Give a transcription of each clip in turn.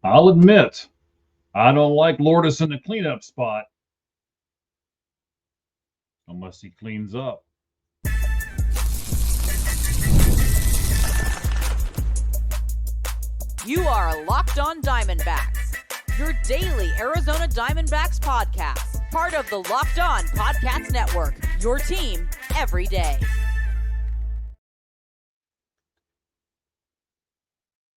I'll admit, I don't like Lourdes in the cleanup spot unless he cleans up. You are Locked On Diamondbacks, your daily Arizona Diamondbacks podcast, part of the Locked On Podcast Network, your team every day.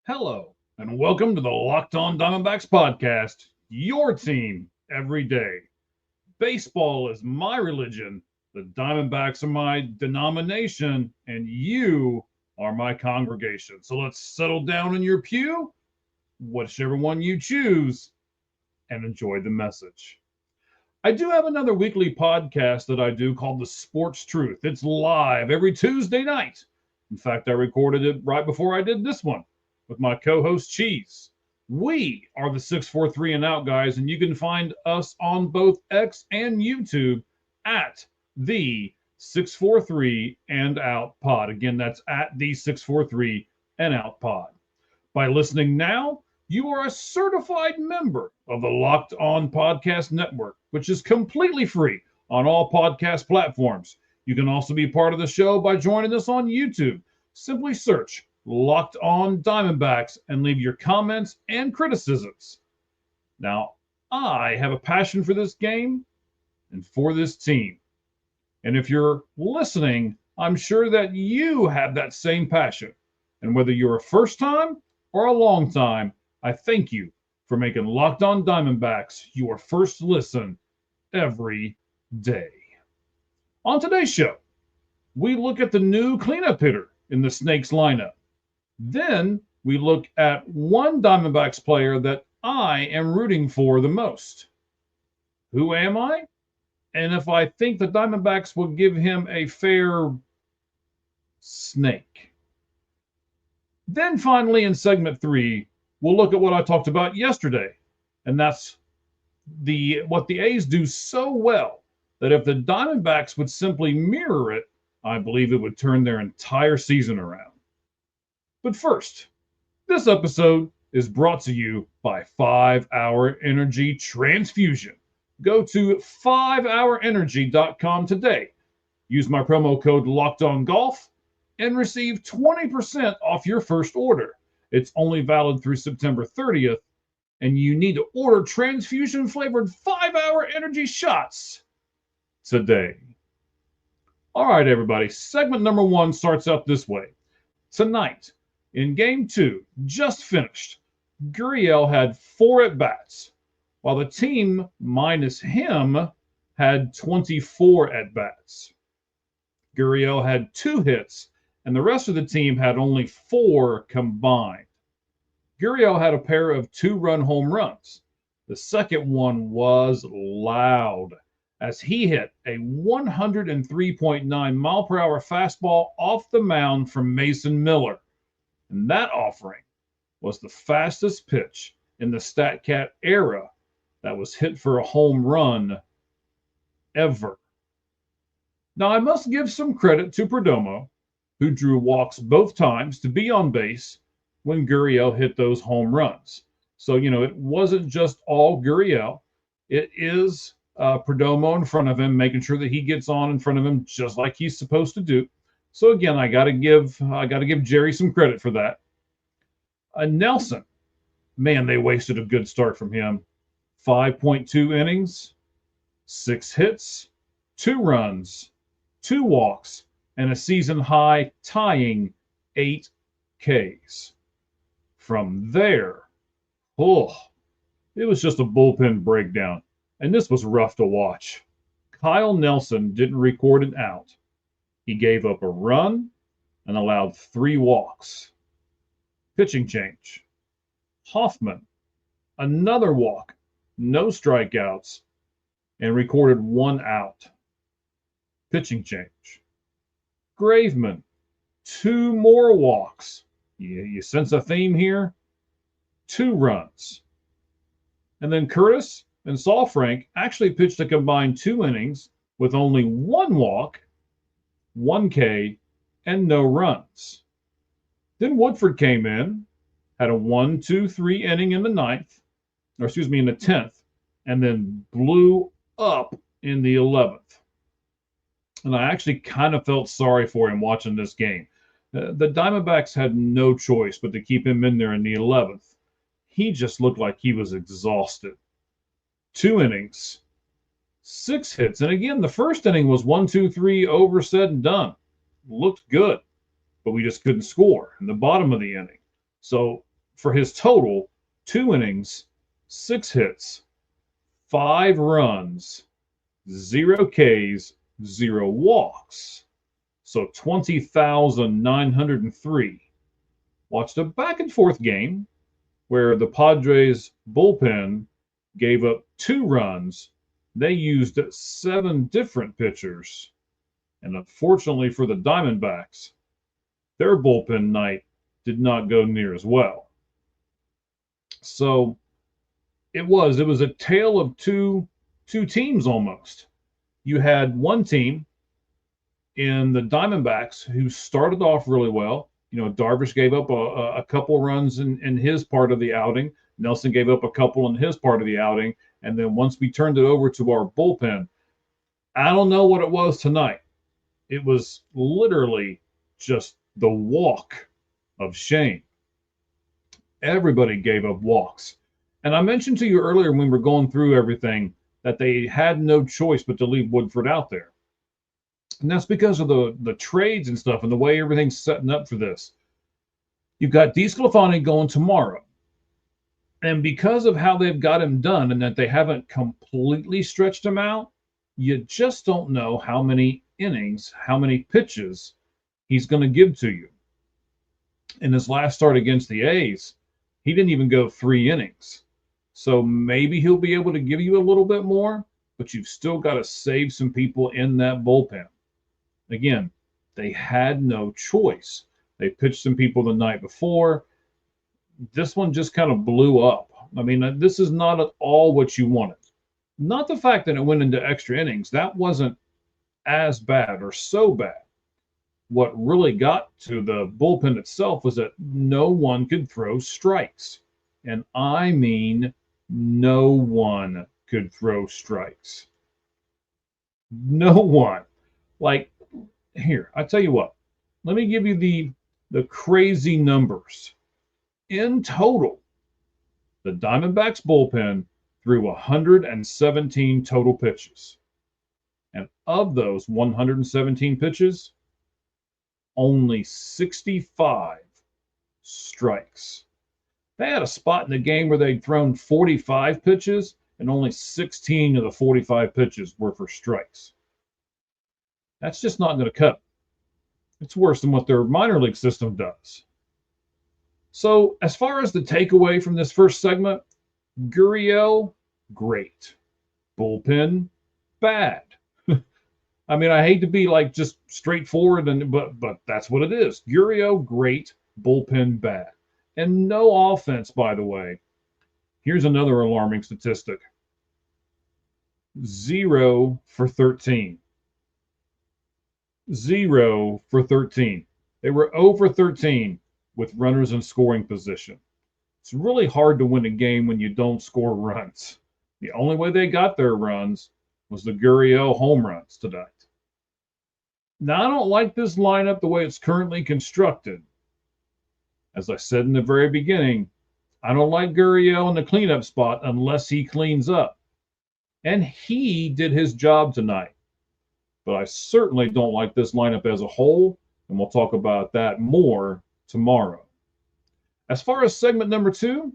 Hello, and welcome to the Locked On Diamondbacks podcast, your team every day. Baseball is my religion, the Diamondbacks are my denomination, and you are my congregation. So let's settle down in your pew, whichever one you choose, and enjoy the message. I do have another weekly podcast that I do called The Sports Truth. It's live every Tuesday night. In fact, I recorded it right before I did this one with my co-host Cheese. We are the 643 and Out guys, and you can find us on both X and YouTube at the 643 and Out Pod. Again, that's at the 643 and Out Pod. By listening now, you are a certified member of the Locked On Podcast Network, which is completely free on all podcast platforms. You can also be part of the show by joining us on YouTube. Simply search Locked On Diamondbacks and leave your comments and criticisms. Now, I have a passion for this game and for this team. And if you're listening, I'm sure that you have that same passion. And whether you're a first time or a long time, I thank you for making Locked On Diamondbacks your first listen every day. On today's show, we look at the new cleanup hitter in the Snakes lineup. Then we look at one Diamondbacks player that I am rooting for the most. Who am I? And if I think the Diamondbacks will give him a fair snake. Then finally in segment 3, we'll look at what I talked about yesterday. And that's what the A's do so well that if the Diamondbacks would simply mirror it, I believe it would turn their entire season around. But first, this episode is brought to you by 5-Hour Energy Transfusion. Go to 5hourenergy.com today. Use my promo code LOCKEDONGOLF and receive 20% off your first order. It's only valid through September 30th, and you need to order transfusion-flavored 5-Hour Energy shots today. All right, everybody. Segment number 1 starts out this way. Tonight, in Game 2, just finished, Guriel had 4 at-bats, while the team minus him had 24 at-bats. Guriel had 2 hits, and the rest of the team had only 4 combined. Guriel had a pair of 2-run home runs. The second one was loud, as he hit a 103.9 mile-per-hour fastball off the mound from Mason Miller. And that offering was the fastest pitch in the StatCat era that was hit for a home run ever. Now, I must give some credit to Perdomo, who drew walks both times to be on base when Guriel hit those home runs. So, it wasn't just all Guriel. It is Perdomo in front of him, making sure that he gets on in front of him just like he's supposed to do. So again, I got to give Jerry some credit for that. Nelson, man, they wasted a good start from him. 5.2 innings, 6 hits, 2 runs, 2 walks, and a season high tying 8 Ks. From there, it was just a bullpen breakdown, and this was rough to watch. Kyle Nelson didn't record an out. He gave up a run and allowed 3 walks. Pitching change. Hoffman, another walk, no strikeouts, and recorded 1 out. Pitching change. Graveman, 2 more walks. You sense a theme here? 2 runs. And then Curtis and Saalfrank actually pitched a combined 2 innings with only 1 walk, 1 K, and no runs. Then Woodford came in, had a 1-2-3 inning in the ninth, or excuse me, in the 10th, and then blew up in the 11th. And I actually kind of felt sorry for him watching this game. The Diamondbacks had no choice but to keep him in there in the 11th. He just looked like he was exhausted. 2 innings, 6 hits. And again, the first inning was 1-2-3 over, said and done. Looked good, but we just couldn't score in the bottom of the inning. So for his total, 2 innings, 6 hits, 5 runs, 0 Ks, 0 walks. So 20,903. Watched a back and forth game where the Padres bullpen gave up 2 runs. They used 7 different pitchers. And unfortunately for the Diamondbacks, their bullpen night did not go near as well. So it was a tale of two teams almost. You had one team in the Diamondbacks who started off really well. You know, Darvish gave up a couple runs in his part of the outing. Nelson gave up a couple in his part of the outing. And then once we turned it over to our bullpen, I don't know what it was tonight. It was literally just the walk of shame. Everybody gave up walks. And I mentioned to you earlier when we were going through everything that they had no choice but to leave Woodford out there. And that's because of the trades and stuff and the way everything's setting up for this. You've got DeSclafani going tomorrow. And because of how they've got him done and that they haven't completely stretched him out, you just don't know how many innings, how many pitches he's going to give to you. In his last start against the A's, he didn't even go 3 innings. So maybe he'll be able to give you a little bit more, but you've still got to save some people in that bullpen. Again, they had no choice. They pitched some people the night before. This one just kind of blew up. I mean, this is not at all what you wanted. Not the fact that it went into extra innings. That wasn't as bad or so bad. What really got to the bullpen itself was that no one could throw strikes. And I mean, no one could throw strikes. No one. Like, here, I tell you what. Let me give you the crazy numbers. In total, the Diamondbacks bullpen threw 117 total pitches. And of those 117 pitches, only 65 strikes. They had a spot in the game where they'd thrown 45 pitches, and only 16 of the 45 pitches were for strikes. That's just not going to cut. It's worse than what their minor league system does. So as far as the takeaway from this first segment, Guriel, great. Bullpen, bad. I mean, I hate to be like just straightforward, but that's what it is. Guriel, great. Bullpen, bad. And no offense, by the way. Here's another alarming statistic. 0 for 13. 0 for 13. They were 0 for 13 with runners in scoring position. It's really hard to win a game when you don't score runs. The only way they got their runs was the Guriel home runs tonight. Now, I don't like this lineup the way it's currently constructed. As I said in the very beginning, I don't like Guriel in the cleanup spot unless he cleans up. And he did his job tonight. But I certainly don't like this lineup as a whole, and we'll talk about that more tomorrow. As far as segment number 2,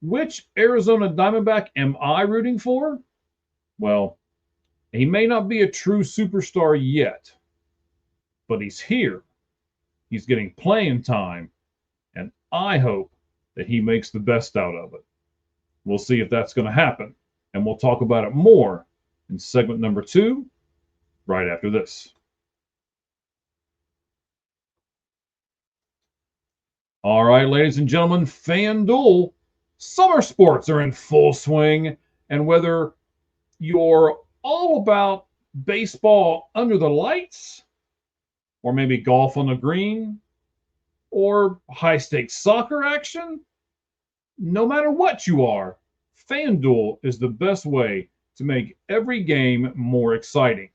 which Arizona Diamondback am I rooting for? Well, he may not be a true superstar yet, but he's here. He's getting playing time, and I hope that he makes the best out of it. We'll see if that's going to happen, and we'll talk about it more in segment number 2 right after this. All right, ladies and gentlemen, FanDuel, summer sports are in full swing, and whether you're all about baseball under the lights, or maybe golf on the green, or high-stakes soccer action, no matter what you are, FanDuel is the best way to make every game more exciting.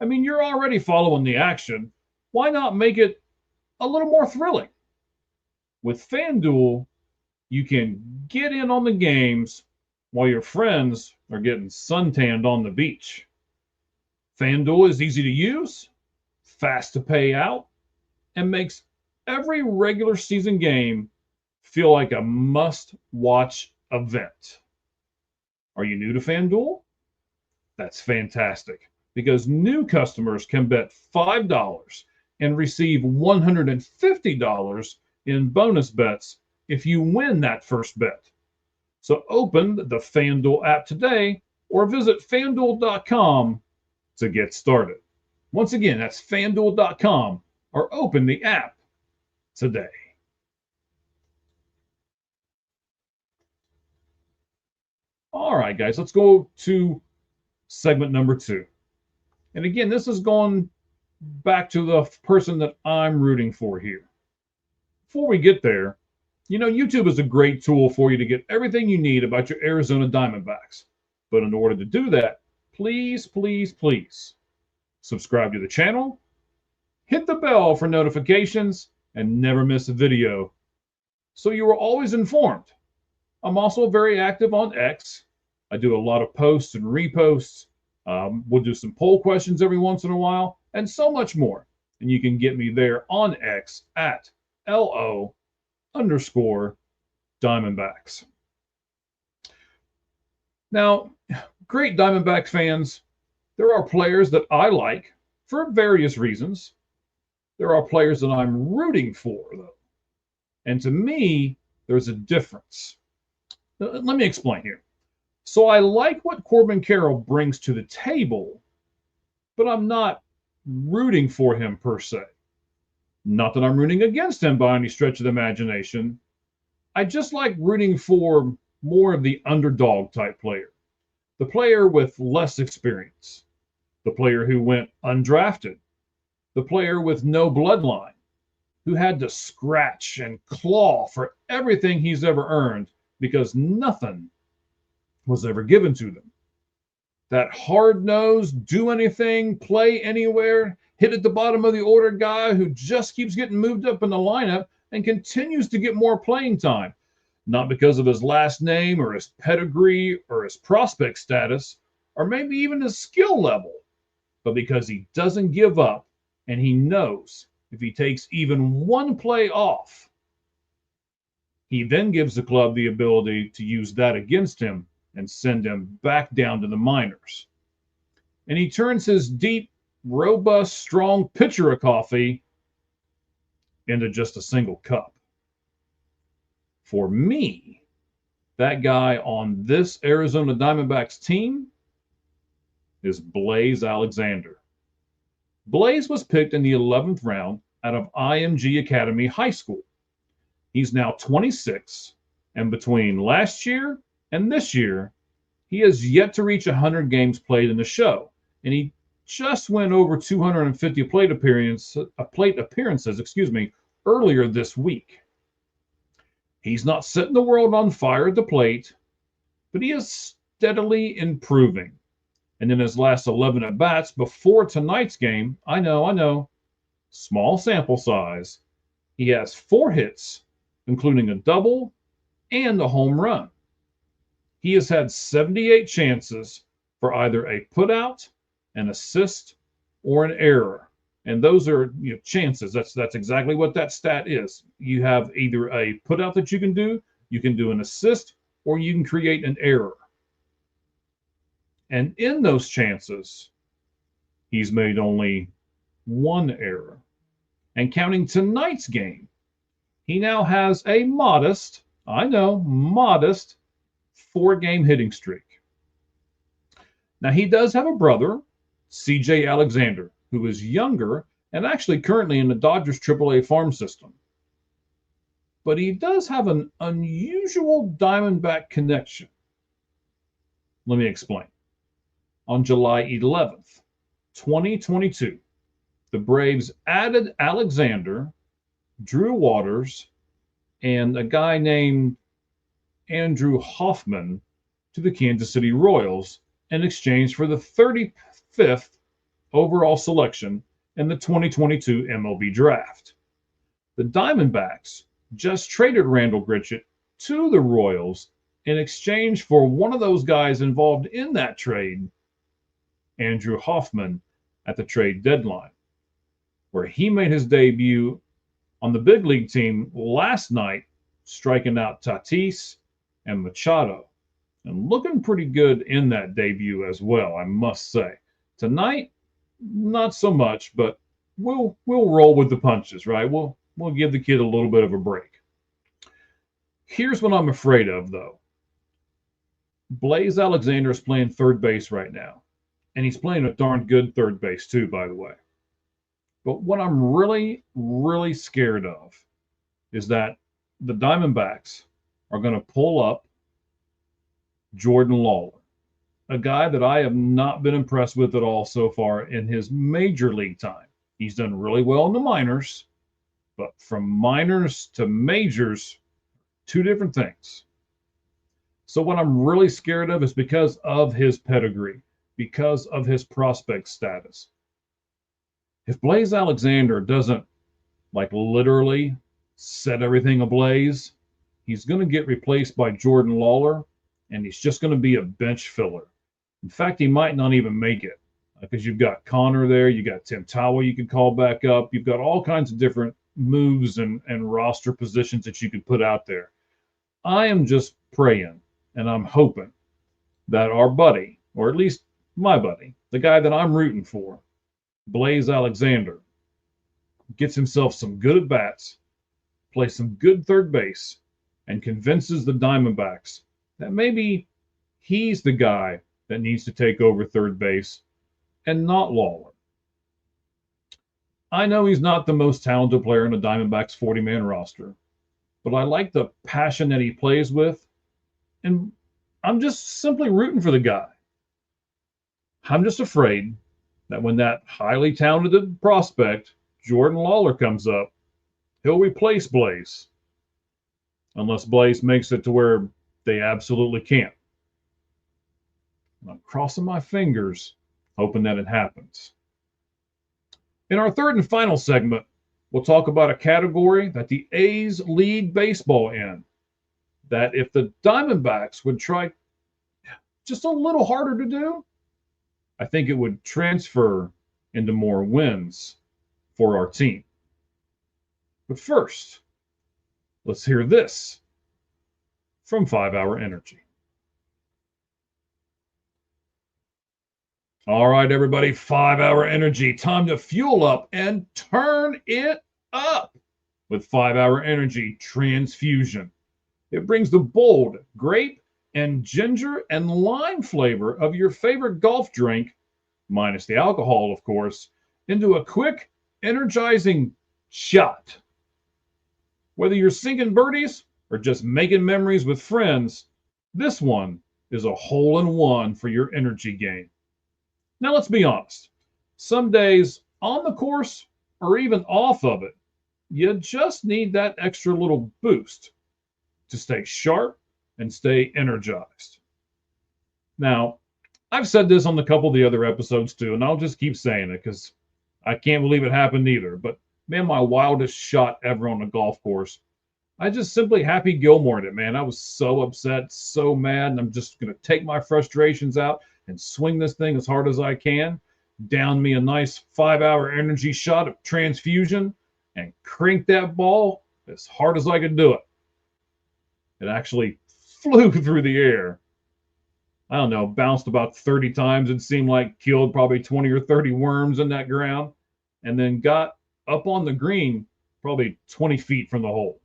I mean, you're already following the action. Why not make it a little more thrilling? With FanDuel, you can get in on the games while your friends are getting suntanned on the beach. FanDuel is easy to use, fast to pay out, and makes every regular season game feel like a must-watch event. Are you new to FanDuel? That's fantastic, because new customers can bet $5 and receive $150 in bonus bets if you win that first bet. So open the FanDuel app today or visit FanDuel.com to get started. Once again, that's FanDuel.com or open the app today. All right, guys, let's go to segment number 2. And again, this is going back to the person that I'm rooting for here. Before we get there, you know, YouTube is a great tool for you to get everything you need about your Arizona Diamondbacks. But in order to do that, please, please, please subscribe to the channel, hit the bell for notifications, and never miss a video so you are always informed. I'm also very active on X. I do a lot of posts and reposts. We'll do some poll questions every once in a while, and so much more. And you can get me there on X at LO_Diamondbacks. Now, great Diamondbacks fans, there are players that I like for various reasons. There are players that I'm rooting for, though. And to me, there's a difference. Let me explain here. So I like what Corbin Carroll brings to the table, but I'm not rooting for him per se. Not that I'm rooting against him by any stretch of the imagination. I just like rooting for more of the underdog type player, the player with less experience, the player who went undrafted, the player with no bloodline, who had to scratch and claw for everything he's ever earned because nothing was ever given to them. That hard-nosed, do anything, play anywhere, hit at the bottom of the order guy who just keeps getting moved up in the lineup and continues to get more playing time, not because of his last name or his pedigree or his prospect status, or maybe even his skill level, but because he doesn't give up and he knows if he takes even one play off, he then gives the club the ability to use that against him and send him back down to the minors. And he turns his deep, robust, strong pitcher of coffee into just a single cup. For me, that guy on this Arizona Diamondbacks team is Blaze Alexander. Blaze was picked in the 11th round out of IMG Academy High School. He's now 26, and between last year and this year, he has yet to reach 100 games played in the show, and he just went over 250 plate appearances, earlier this week. He's not setting the world on fire at the plate, but he is steadily improving. And in his last 11 at-bats before tonight's game, I know, small sample size, he has 4 hits, including a double and a home run. He has had 78 chances for either a putout, an assist, or an error. And those are chances. That's exactly what that stat is. You have either a putout that you can do an assist, or you can create an error. And in those chances, he's made only 1 error. And counting tonight's game, he now has a modest 4-game hitting streak. Now, he does have a brother, CJ Alexander, who is younger and actually currently in the Dodgers AAA farm system. But he does have an unusual Diamondback connection. Let me explain. On July 11th, 2022, the Braves added Alexander, Drew Waters, and a guy named Andrew Hoffman to the Kansas City Royals in exchange for the 35th overall selection in the 2022 MLB Draft. The Diamondbacks just traded Randall Grichuk to the Royals in exchange for one of those guys involved in that trade, Andrew Hoffman, at the trade deadline, where he made his debut on the big league team last night, striking out Tatis and Machado, and looking pretty good in that debut as well, I must say. Tonight, not so much, but we'll roll with the punches, right? We'll give the kid a little bit of a break. Here's what I'm afraid of, though. Blaze Alexander is playing third base right now, and he's playing a darn good third base too, by the way. But what I'm really, really scared of is that the Diamondbacks are going to pull up Jordan Lawler, a guy that I have not been impressed with at all so far in his major league time. He's done really well in the minors, but from minors to majors, two different things. So what I'm really scared of is because of his pedigree, because of his prospect status. If Blaze Alexander doesn't literally set everything ablaze, he's going to get replaced by Jordan Lawler, and he's just going to be a bench filler. In fact, he might not even make it because you've got Connor there, you got Tim Tawa you could call back up, you've got all kinds of different moves and roster positions that you could put out there. I am just praying and I'm hoping that our buddy, or at least my buddy, the guy that I'm rooting for, Blaze Alexander, gets himself some good at-bats, plays some good third base, and convinces the Diamondbacks that maybe he's the guy that needs to take over third base and not Lawler. I know he's not the most talented player in the Diamondbacks 40-man roster, but I like the passion that he plays with, and I'm just simply rooting for the guy. I'm just afraid that when that highly talented prospect, Jordan Lawler, comes up, he'll replace Blaze, unless Blaze makes it to where they absolutely can't. And I'm crossing my fingers, hoping that it happens. In our third and final segment, we'll talk about a category that the A's lead baseball in, that if the Diamondbacks would try just a little harder to do, I think it would transfer into more wins for our team. But first, let's hear this from 5 Hour Energy. All right, everybody, 5 Hour Energy. Time to fuel up and turn it up with 5 Hour Energy Transfusion. It brings the bold grape and ginger and lime flavor of your favorite golf drink, minus the alcohol, of course, into a quick, energizing shot. Whether you're sinking birdies or just making memories with friends, this one is a hole-in-one for your energy game. Now, let's be honest. Some days on the course or even off of it, you just need that extra little boost to stay sharp and stay energized. Now, I've said this on a couple of the other episodes too, and I'll just keep saying it because I can't believe it happened either. But man, my wildest shot ever on a golf course, I just simply Happy Gilmore'd it, man. I was so upset, so mad, and I'm just going to take my frustrations out and swing this thing as hard as I can, down me a nice 5 Hour Energy shot of transfusion, and crank that ball as hard as I could do it. It actually flew through the air. I don't know, bounced about 30 times. It seemed like killed probably 20 or 30 worms in that ground, and then got up on the green probably 20 feet from the hole.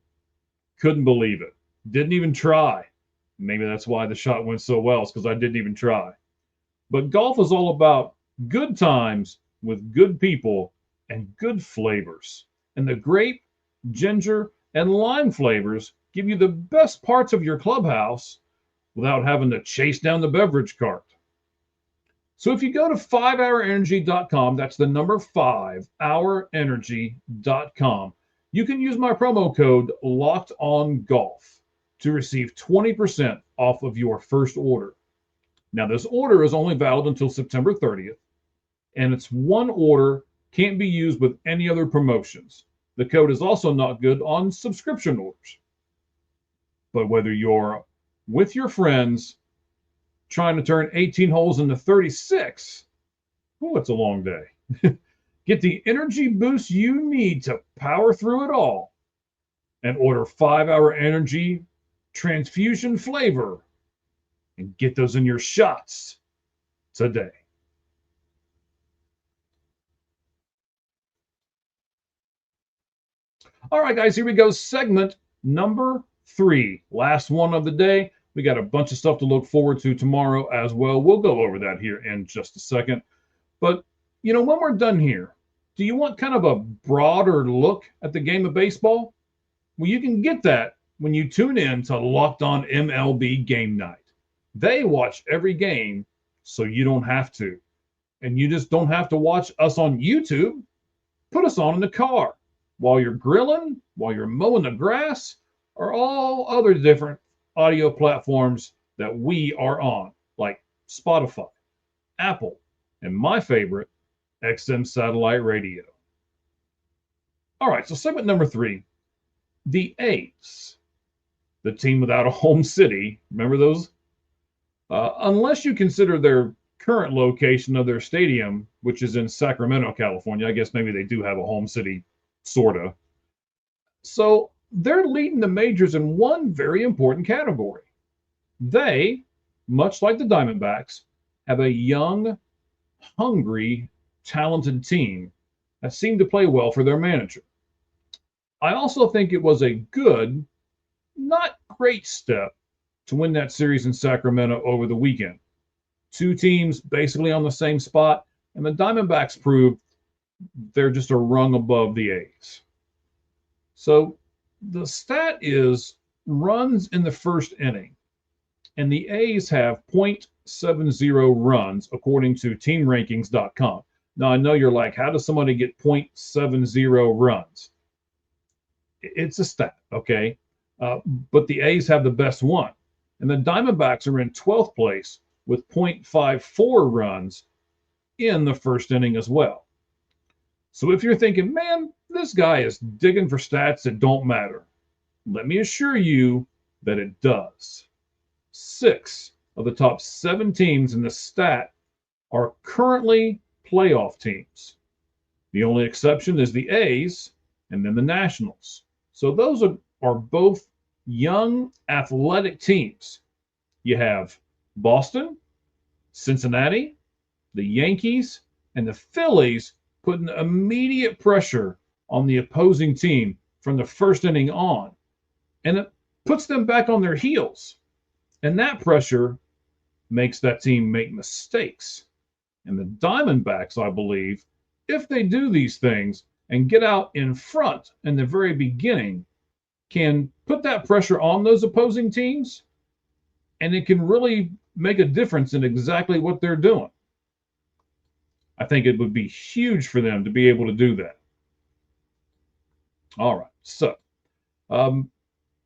Couldn't believe it. Didn't even try. Maybe that's why the shot went so well, is because I didn't even try. But golf is all about good times with good people and good flavors. And the grape, ginger, and lime flavors give you the best parts of your clubhouse without having to chase down the beverage cart. So if you go to 5hourenergy.com, that's the number 5hourenergy.com, you can use my promo code LOCKEDONGolf to receive 20% off of your first order. Now, this order is only valid until September 30th, and it's one order, can't be used with any other promotions. The code is also not good on subscription orders. But whether you're with your friends trying to turn 18 holes into 36, oh, it's a long day. Get the energy boost you need to power through it all and order 5-hour energy transfusion flavor and get those in your shots today. All right, guys, here we go. Segment number 3, last one of the day. We got a bunch of stuff to look forward to tomorrow as well. We'll go over that here in just a second. But, you know, when we're done here, do you want kind of a broader look at the game of baseball? Well, you can get that when you tune in to Locked On MLB Game Night. They watch every game, so you don't have to. And you just don't have to watch us on YouTube. Put us on in the car while you're grilling, while you're mowing the grass, or all other different audio platforms that we are on, like Spotify, Apple, and my favorite, XM Satellite Radio. All right, so segment number 3, the A's, the team without a home city. Remember those? Unless you consider their current location of their stadium, which is in Sacramento, California. I guess maybe they do have a home city, sort of. So they're leading the majors in one very important category. They, much like the Diamondbacks, have a young, hungry, talented team that seemed to play well for their manager. I also think it was a good, not great step to win that series in Sacramento over the weekend. Two teams basically on the same spot, and the Diamondbacks proved they're just a rung above the A's. So the stat is runs in the first inning, and the A's have 0.70 runs according to teamrankings.com. Now, I know you're like, how does somebody get 0.70 runs? It's a stat, okay? But the A's have the best one. And the Diamondbacks are in 12th place with 0.54 runs in the first inning as well. So if you're thinking, man, this guy is digging for stats that don't matter, let me assure you that it does. 6 of the top 7 teams in the stat are currently playoff teams. The only exception is the A's and then the Nationals. So those are both young, athletic teams. You have Boston, Cincinnati, the Yankees, and the Phillies putting immediate pressure on the opposing team from the first inning on. And it puts them back on their heels. And that pressure makes that team make mistakes. And the Diamondbacks, I believe, if they do these things and get out in front in the very beginning, can put that pressure on those opposing teams, and it can really make a difference in exactly what they're doing. I think it would be huge for them to be able to do that. All right, so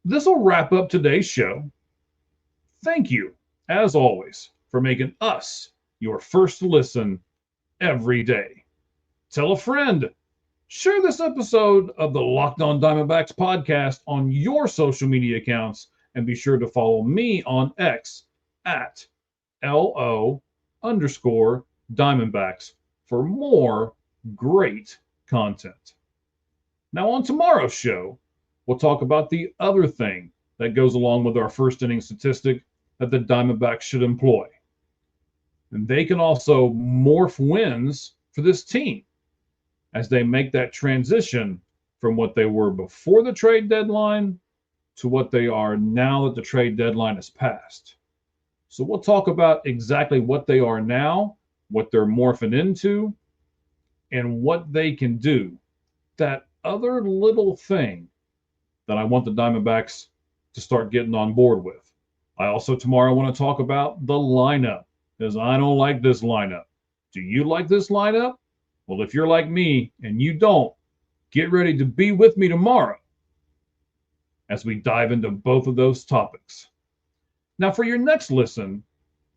this will wrap up today's show. Thank you, as always, for making us your first listen every day. Tell a friend. Share this episode of the Locked On Diamondbacks podcast on your social media accounts, and be sure to follow me on X at LO_Diamondbacks for more great content. Now, on tomorrow's show, we'll talk about the other thing that goes along with our first inning statistic that the Diamondbacks should employ. And they can also morph wins for this team as they make that transition from what they were before the trade deadline to what they are now that the trade deadline has passed. So we'll talk about exactly what they are now, what they're morphing into, and what they can do. That other little thing that I want the Diamondbacks to start getting on board with. I also tomorrow want to talk about the lineup, because I don't like this lineup. Do you like this lineup? Well, if you're like me and you don't, get ready to be with me tomorrow as we dive into both of those topics. Now, for your next listen,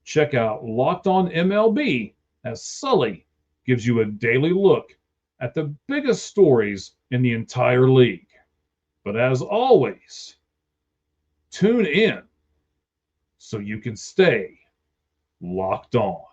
check out Locked On MLB as Sully gives you a daily look at the biggest stories in the entire league. But as always, tune in so you can stay locked on.